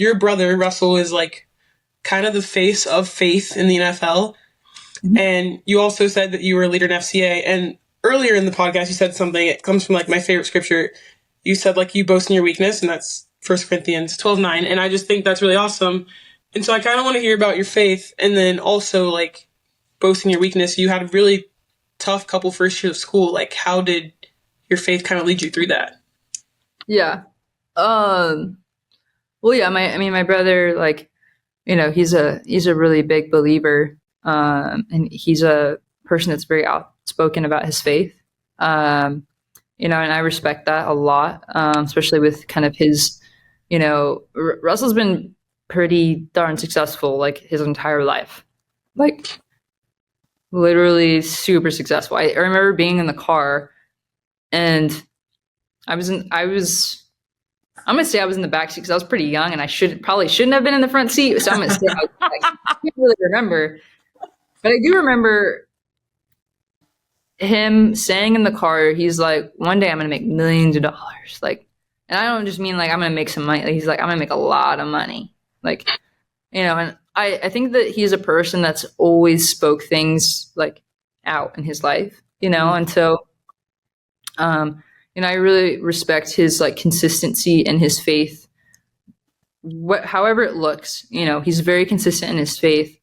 your brother, Russell, is like kind of the face of faith in the NFL. Mm-hmm. And you also said that you were a leader in FCA. And earlier in the podcast, you said something, it comes from like my favorite scripture. You said like you boast in your weakness, and that's 1 Corinthians 12:9. And I just think that's really awesome. And so I kind of want to hear about your faith, and then also like boasting your weakness. You had a really tough couple first years of school. Like, how did your faith kind of lead you through that? Yeah. Well, yeah, my brother, like, you know, he's a really big believer. And he's a person that's very outspoken about his faith. You know, and I respect that a lot, especially with kind of his, you know, Russell's been pretty darn successful like his entire life, like literally super successful. I remember being in the car, and I'm gonna say I was in the back seat because I was pretty young, and I probably shouldn't have been in the front seat. So I'm gonna say I can't really remember, but I do remember him saying in the car, he's like, "One day I'm gonna make millions of dollars." Like, and I don't just mean like I'm gonna make some money. Like, he's like, "I'm gonna make a lot of money." Like, you know, and I think that he's a person that's always spoke things like out in his life, you know, and so, you know, I really respect his like consistency in his faith, however it looks, you know, he's very consistent in his faith,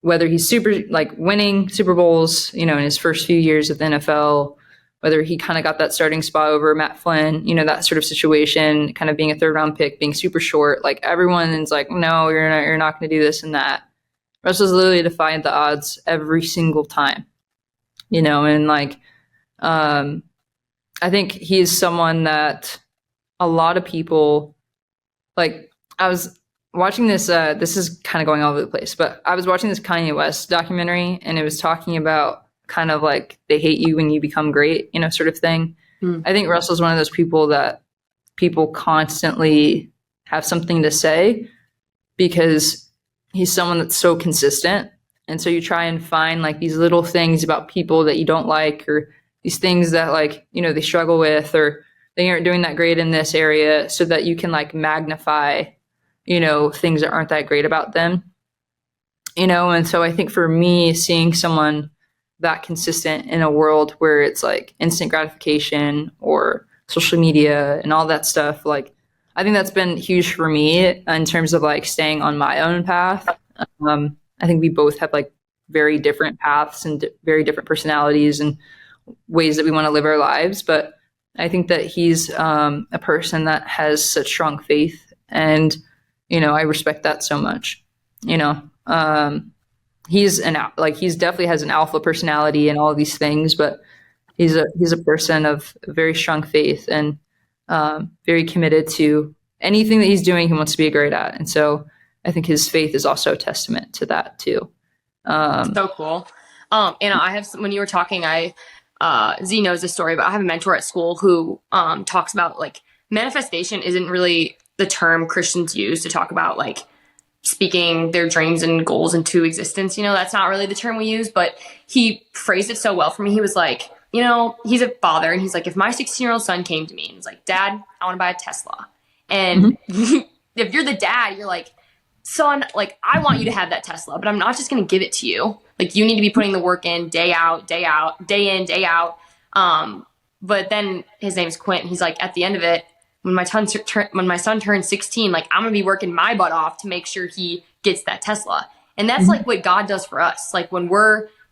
whether he's super like winning Super Bowls, you know, in his first few years of the NFL, whether he kind of got that starting spot over Matt Flynn, you know, that sort of situation, kind of being a 3rd round pick, being super short, like everyone's like, no, you're not going to do this and that. Russell's literally defied the odds every single time, you know, and like, I think he's someone that a lot of people, like, I was watching this, this is kind of going all over the place, but I was watching this Kanye West documentary, and it was talking about kind of like they hate you when you become great, you know, sort of thing. I think Russell's one of those people that people constantly have something to say because he's someone that's so consistent. And so you try and find like these little things about people that you don't like, or these things that like, you know, they struggle with, or they aren't doing that great in this area, so that you can like magnify, you know, things that aren't that great about them, you know? And so I think for me, seeing someone that consistent in a world where it's like instant gratification or social media and all that stuff, like, I think that's been huge for me in terms of like staying on my own path. I think we both have like very different paths and very different personalities and ways that we want to live our lives. But I think that he's a person that has such strong faith, and, you know, I respect that so much, you know. He's definitely has an alpha personality and all of these things, but he's a person of very strong faith and very committed to anything that he's doing. He wants to be great at, and so I think his faith is also a testament to that too. So cool. And I have, when you were talking, Z knows this story, but I have a mentor at school who talks about like manifestation isn't really the term Christians use to talk about like speaking their dreams and goals into existence. You know, that's not really the term we use, but he phrased it so well for me. He was like, you know, he's a father, and he's like, if my 16-year-old son came to me and was like, "Dad, I want to buy a Tesla." And if you're the dad, you're like, "Son, like, I want you to have that Tesla, but I'm not just going to give it to you. Like, you need to be putting the work in day out, day in, day out." But then his name's Quint. He's like, at the end of it, when my son turns 16, like, I'm gonna be working my butt off to make sure he gets that Tesla. And that's like what God does for us. Like when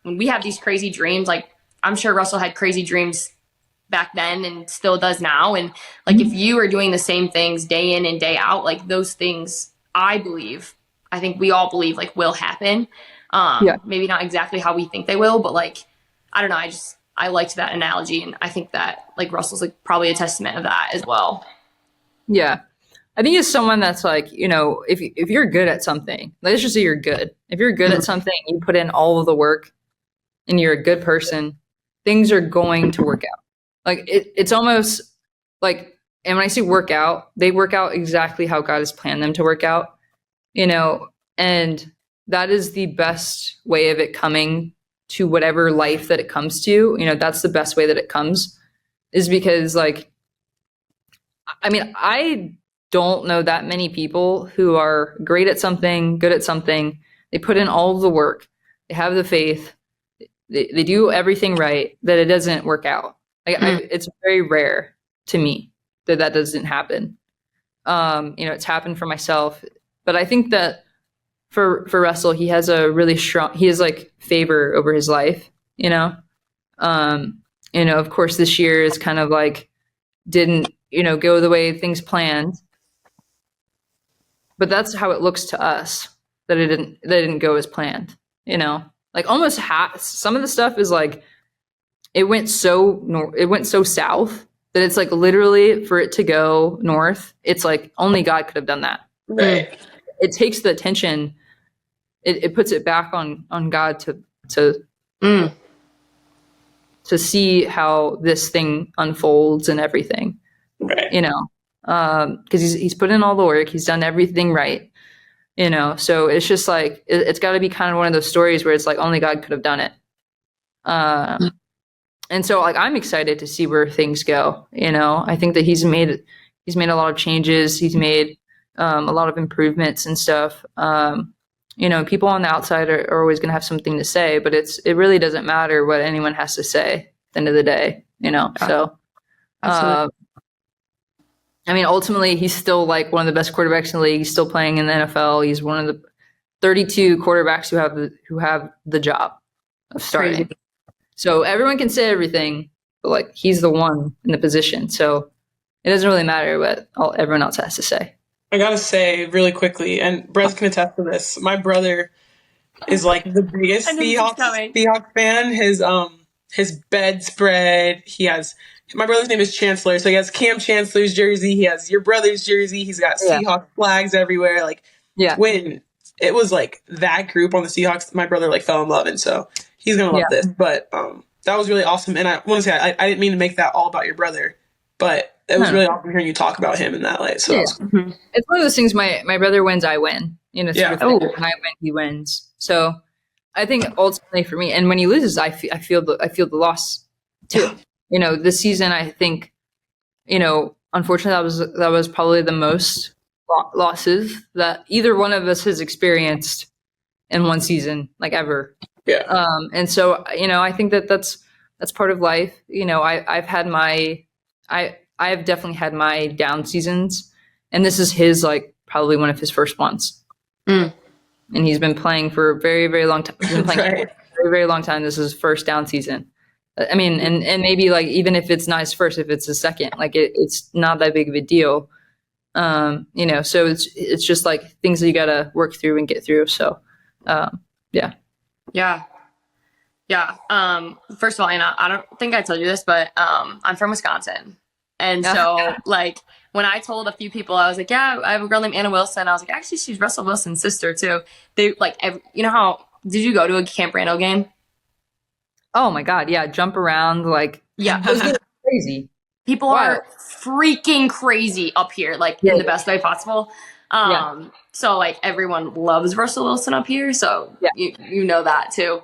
we have these crazy dreams, like I'm sure Russell had crazy dreams back then and still does now. And like, if you are doing the same things day in and day out, like those things, I think we all believe like will happen. Maybe not exactly how we think they will, but like, I don't know. I liked that analogy. And I think that like Russell's like probably a testament of that as well. Yeah. I think it's someone that's like, you know, if you're good at something, let's just say you're good. If you're good at something, you put in all of the work and you're a good person, things are going to work out. Like it's almost like, and when I say work out, they work out exactly how God has planned them to work out, you know, and that is the best way of it coming to whatever life that it comes to, you know, that's the best way that it comes, is because like, I mean, I don't know that many people who are great at something, good at something. They put in all of the work. They have the faith. They do everything right, that it doesn't work out. It's very rare to me that doesn't happen. It's happened for myself, but I think that for Russell, he has a really strong, he has like favor over his life, of course this year is kind of like, didn't, go the way things planned, but that's how it looks to us, that it didn't go as planned, like almost some of the stuff is like, it went so south that it's like literally for it to go north. It's like only God could have done that. Right. It takes the attention. It puts it back on God to see how this thing unfolds and everything, right. Because he's put in all the work. He's done everything right, so it's just like, it's got to be kind of one of those stories where it's like only God could have done it. And so like, I'm excited to see where things go. I think that he's made a lot of changes. He's made a lot of improvements and stuff. People on the outside are always going to have something to say, but it really doesn't matter what anyone has to say at the end of the day, so, ultimately he's still like one of the best quarterbacks in the league. He's still playing in the NFL. He's one of the 32 quarterbacks who have the job of starting. Crazy. So everyone can say everything, but like, he's the one in the position. So it doesn't really matter what everyone else has to say. I gotta say really quickly, and Brez can attest to this, my brother is like the biggest Seahawks fan. His bedspread, my brother's name is Chancellor, so he has Cam Chancellor's jersey, he has your brother's jersey, he's got Seahawks flags everywhere. Like, when it was like that group on the Seahawks, my brother like fell in love, and so he's gonna love this. But that was really awesome, and I want to say I didn't mean to make that all about your brother, but it was really awesome hearing you talk about him in that light. So it's one of those things. My brother wins, I win. Sort of thing. When I win, he wins. So I think ultimately for me, and when he loses, I feel the loss too. This season, I think, unfortunately, that was probably the most losses that either one of us has experienced in one season, like ever. Yeah. And so I think that's part of life. I've definitely had my down seasons, and this is his like probably one of his first ones. And he's been playing for a very, very long time. For a very, very long time. This is his first down season. I mean, and maybe like even if it's not his first, if it's his second, like it's not that big of a deal. So it's just like things that you got to work through and get through. So, yeah. First of all, Anna, I don't think I told you this, but I'm from Wisconsin. And so, like, when I told a few people, I was like, yeah, I have a girl named Anna Wilson. I was like, actually, she's Russell Wilson's sister, too. They, like, how, did you go to a Camp Randall game? Oh, my God. Yeah. Jump around. Like, yeah. Crazy. People are freaking crazy up here, like, in the best way possible. So, like, everyone loves Russell Wilson up here. So, you know that, too.